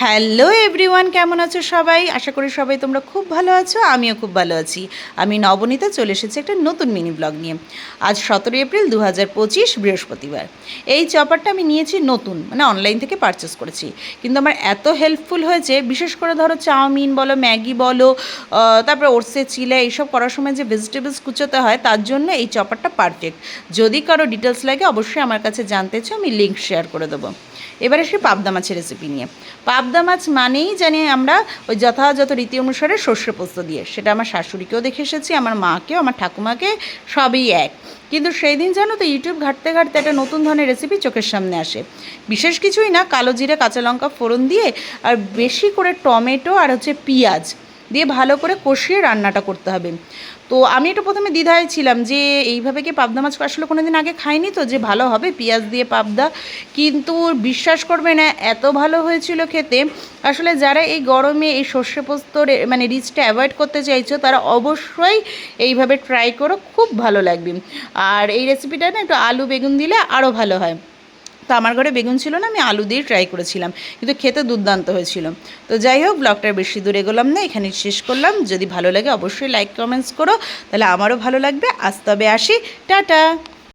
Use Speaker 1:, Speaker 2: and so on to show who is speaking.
Speaker 1: Hello everyone, কেমন আছো সবাই? আশা করি সবাই তোমরা খুব ভালো আছো, আমিও খুব ভালো আছি। আমি নবনীতা চলে এসেছি একটা নতুন মিনি ব্লগ নিয়ে। আজ 17 এপ্রিল 2025 বৃহস্পতিবার। এই চপারটা আমি নিয়েছি নতুন, মানে অনলাইন থেকে পারচেস করেছি, কিন্তু আমার এত হেল্পফুল হয়েছে। বিশেষ করে ধরো চাউমিন বলো, ম্যাগি বলো, তারপরে ওটসে চিলা এইসব করার সময় যে ভেজিটেবলস কুচোতে হয়, তার জন্য এই চপারটা পারফেক্ট। যদি কারো ডিটেলস লাগে অবশ্যই আমার কাছে জানতে চাও, আমি লিঙ্ক শেয়ার করে দেবো। এবার আসি পাবদা মাছের রেসিপি নিয়ে। পাবদা মাছ মানেই জানি আমরা ওই যথাযথ রীতি অনুসারে সর্ষে পোস্ত দিয়ে, সেটা আমার শাশুড়িকেও দেখে এসেছি, আমার মাকেও, আমার ঠাকুমাকে, সবই এক। কিন্তু সেই দিন জানো তো ইউটিউব ঘাঁটতে ঘাঁটতে একটা নতুন ধরনের রেসিপি চোখের সামনে আসে। বিশেষ কিছুই না, কালো জিরে কাঁচা লঙ্কা ফোড়ন দিয়ে আর বেশি করে টমেটো আর পেঁয়াজ দিয়ে ভালো করে কষিয়ে রান্নাটা করতে হবে। তো আমি একটু প্রথমে দ্বিধায় ছিলাম যে এইভাবে কি পাবদা মাছ আসলে কোনো দিন আগে খাইনি, তো যে ভালো হবে পেঁয়াজ দিয়ে পাবদা। কিন্তু বিশ্বাস করবে না, এত ভালো হয়েছিল খেতে। আসলে যারা এই গরমে এই সর্ষে পোস্তর মানে রিচটা অ্যাভয়েড করতে চাইছো, তারা অবশ্যই এইভাবে ট্রাই করো, খুব ভালো লাগবে। আর এই রেসিপিটা না একটু আলু বেগুন দিলে আরও ভালো হয়। তো আমার ঘরে বেগুন ছিল না, আমি আলু দিয়ে ট্রাই করেছিলাম, কিন্তু খেতে দুর্দান্ত হয়েছিল। তো যাই হোক, ব্লগটার বেশি দূর এগোলাম না, এখানে শেষ করলাম। যদি ভালো লাগে অবশ্যই লাইক কমেন্টস করো, তাহলে আমারও ভালো লাগবে। আজ তবে আসি, টাটা।